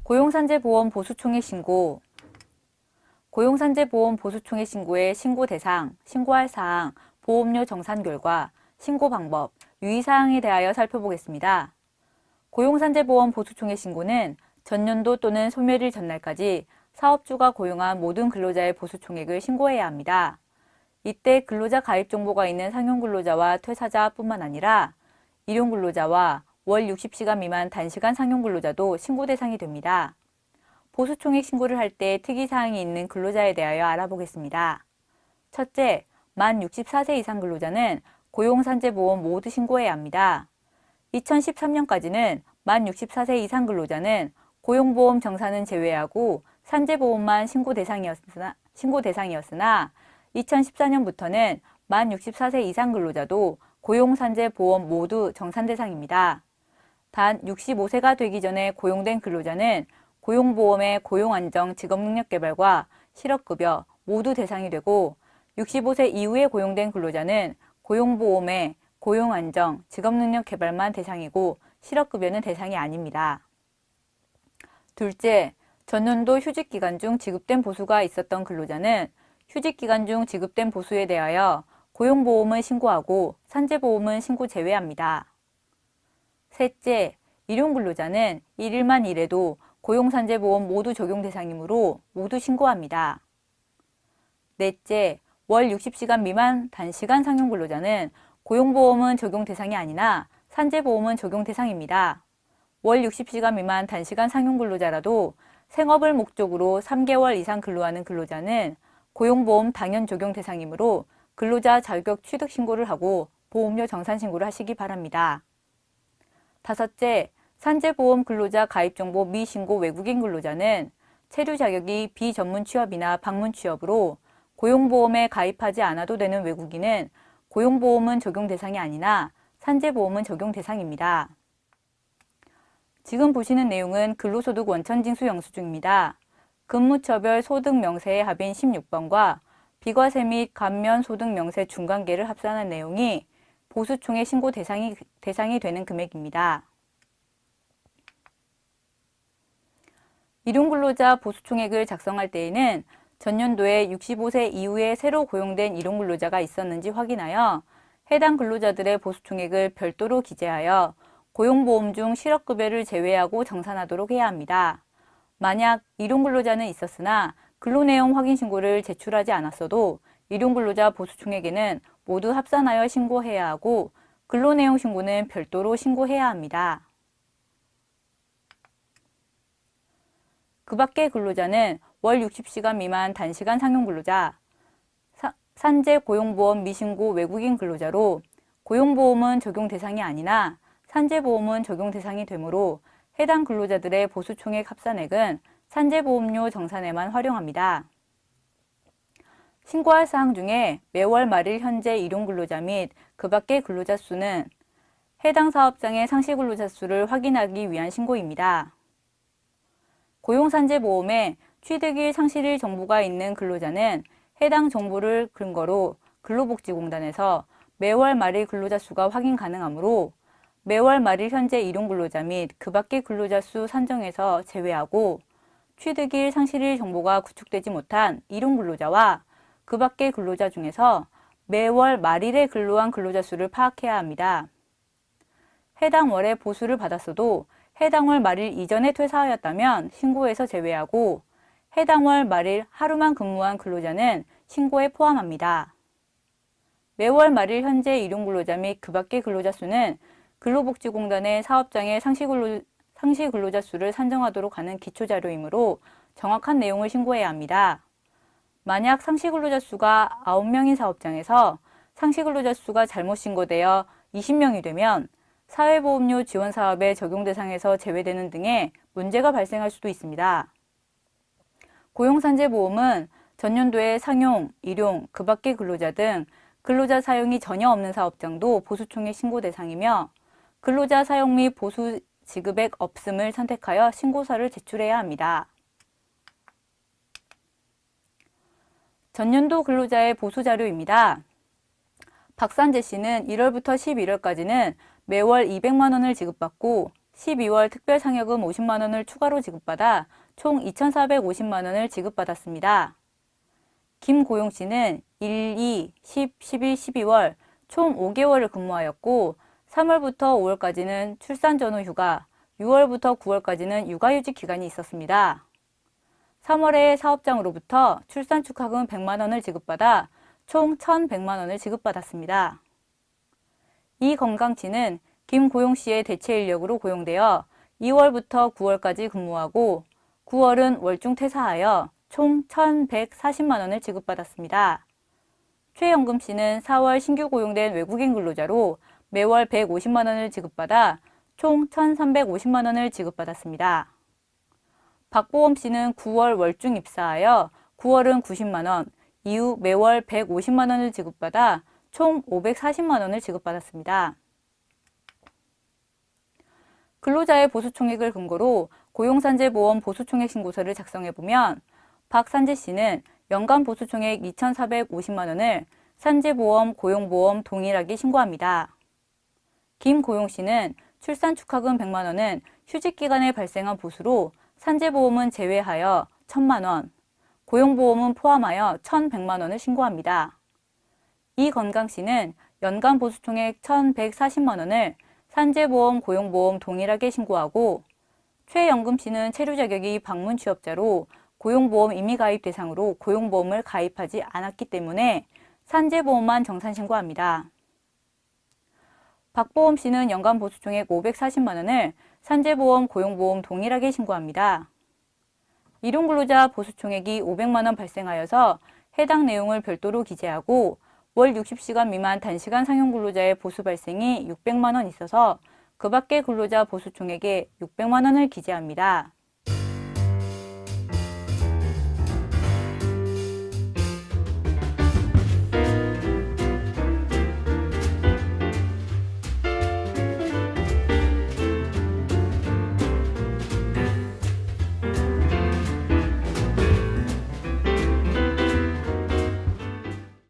고용산재보험 보수총액 신고. 고용산재보험 보수총액 신고의 신고 대상, 신고할 사항, 보험료 정산 결과, 신고 방법, 유의사항에 대하여 살펴보겠습니다. 고용산재보험 보수총액 신고는 전년도 또는 소멸일 전날까지 사업주가 고용한 모든 근로자의 보수총액을 신고해야 합니다. 이때 근로자 가입 정보가 있는 상용근로자와 퇴사자뿐만 아니라 일용근로자와 월 60시간 미만 단시간 상용근로자도 신고 대상이 됩니다. 보수총액 신고를 할 때 특이사항이 있는 근로자에 대하여 알아보겠습니다. 첫째, 만 64세 이상 근로자는 고용산재보험 모두 신고해야 합니다. 2013년까지는 만 64세 이상 근로자는 고용보험 정산은 제외하고 산재보험만 신고 대상이었으나 2014년부터는 만 64세 이상 근로자도 고용산재보험 모두 정산 대상입니다. 단 65세가 되기 전에 고용된 근로자는 고용보험의 고용안정, 직업능력개발과 실업급여 모두 대상이 되고 65세 이후에 고용된 근로자는 고용보험의 고용안정, 직업능력개발만 대상이고 실업급여는 대상이 아닙니다. 둘째, 전년도 휴직기간 중 지급된 보수가 있었던 근로자는 휴직기간 중 지급된 보수에 대하여 고용보험을 신고하고 산재보험은 신고 제외합니다. 셋째, 일용근로자는 일일만 일해도 고용산재보험 모두 적용 대상이므로 모두 신고합니다. 넷째, 월 60시간 미만 단시간 상용근로자는 고용보험은 적용 대상이 아니나 산재보험은 적용 대상입니다. 월 60시간 미만 단시간 상용근로자라도 생업을 목적으로 3개월 이상 근로하는 근로자는 고용보험 당연 적용 대상이므로 근로자 자격 취득 신고를 하고 보험료 정산 신고를 하시기 바랍니다. 다섯째, 산재보험 근로자 가입정보 미신고 외국인 근로자는 체류 자격이 비전문 취업이나 방문 취업으로 고용보험에 가입하지 않아도 되는 외국인은 고용보험은 적용 대상이 아니나 산재보험은 적용 대상입니다. 지금 보시는 내용은 근로소득 원천징수 영수증입니다. 근무처별 소득명세의 합인 16번과 비과세 및 감면소득명세 중간계를 합산한 내용이 보수총액 신고 대상이 되는 금액입니다. 일용근로자 보수총액을 작성할 때에는 전년도에 65세 이후에 새로 고용된 일용근로자가 있었는지 확인하여 해당 근로자들의 보수총액을 별도로 기재하여 고용보험 중 실업급여를 제외하고 정산하도록 해야 합니다. 만약 일용근로자는 있었으나 근로내용 확인신고를 제출하지 않았어도 일용근로자 보수총액에는 모두 합산하여 신고해야 하고 근로내용 신고는 별도로 신고해야 합니다. 그 밖의 근로자는 월 60시간 미만 단시간 상용근로자, 산재고용보험 미신고 외국인 근로자로 고용보험은 적용 대상이 아니나 산재보험은 적용 대상이 되므로 해당 근로자들의 보수총액 합산액은 산재보험료 정산에만 활용합니다. 신고할 사항 중에 매월 말일 현재 일용근로자 및 그 밖의 근로자 수는 해당 사업장의 상시근로자 수를 확인하기 위한 신고입니다. 고용산재보험에 취득일 상실일 정보가 있는 근로자는 해당 정보를 근거로 근로복지공단에서 매월 말일 근로자 수가 확인 가능하므로 매월 말일 현재 일용근로자 및 그 밖의 근로자 수 산정에서 제외하고 취득일 상실일 정보가 구축되지 못한 일용근로자와 그 밖의 근로자 중에서 매월 말일에 근로한 근로자 수를 파악해야 합니다. 해당 월에 보수를 받았어도 해당 월 말일 이전에 퇴사하였다면 신고에서 제외하고 해당 월 말일 하루만 근무한 근로자는 신고에 포함합니다. 매월 말일 현재 일용근로자 및 그 밖의 근로자 수는 근로복지공단의 사업장의 상시근로자 수를 산정하도록 하는 기초자료이므로 정확한 내용을 신고해야 합니다. 만약 상시근로자 수가 9명인 사업장에서 상시근로자 수가 잘못 신고되어 20명이 되면 사회보험료 지원 사업의 적용 대상에서 제외되는 등의 문제가 발생할 수도 있습니다. 고용산재보험은 전년도에 상용, 일용, 그 밖의 근로자 등 근로자 사용이 전혀 없는 사업장도 보수총액 신고 대상이며 근로자 사용 및 보수 지급액 없음을 선택하여 신고서를 제출해야 합니다. 전년도 근로자의 보수 자료입니다. 박산재 씨는 1월부터 11월까지는 매월 200만 원을 지급받고 12월 특별상여금 50만 원을 추가로 지급받아 총 2,450만 원을 지급받았습니다. 김고용 씨는 1, 2, 10, 11, 12월 총 5개월을 근무하였고 3월부터 5월까지는 출산 전후 휴가, 6월부터 9월까지는 육아휴직 기간이 있었습니다. 3월에 사업장으로부터 출산 축하금 100만 원을 지급받아 총 1,100만 원을 지급받았습니다. 이건강 씨는 김고용 씨의 대체 인력으로 고용되어 2월부터 9월까지 근무하고 9월은 월중 퇴사하여 총 1,140만 원을 지급받았습니다. 최영금 씨는 4월 신규 고용된 외국인 근로자로 매월 150만 원을 지급받아 총 1,350만 원을 지급받았습니다. 박보험 씨는 9월 월중 입사하여 9월은 90만 원, 이후 매월 150만 원을 지급받아 총 540만 원을 지급받았습니다. 근로자의 보수총액을 근거로 고용산재보험 보수총액 신고서를 작성해보면 박산재 씨는 연간 보수총액 2,450만 원을 산재보험, 고용보험 동일하게 신고합니다. 김고용 씨는 출산축하금 100만 원은 휴직기간에 발생한 보수로 산재보험은 제외하여 1,000만 원, 고용보험은 포함하여 1,100만 원을 신고합니다. 이건강 씨는 연간 보수총액 1,140만 원을 산재보험, 고용보험 동일하게 신고하고 최영금 씨는 체류 자격이 방문 취업자로 고용보험 임의가입 대상으로 고용보험을 가입하지 않았기 때문에 산재보험만 정산 신고합니다. 박보험 씨는 연간 보수총액 540만 원을 산재보험, 고용보험 동일하게 신고합니다. 일용근로자 보수총액이 500만 원 발생하여서 해당 내용을 별도로 기재하고 월 60시간 미만 단시간 상용근로자의 보수 발생이 600만 원 있어서 그 밖의 근로자 보수총액에 600만 원을 기재합니다.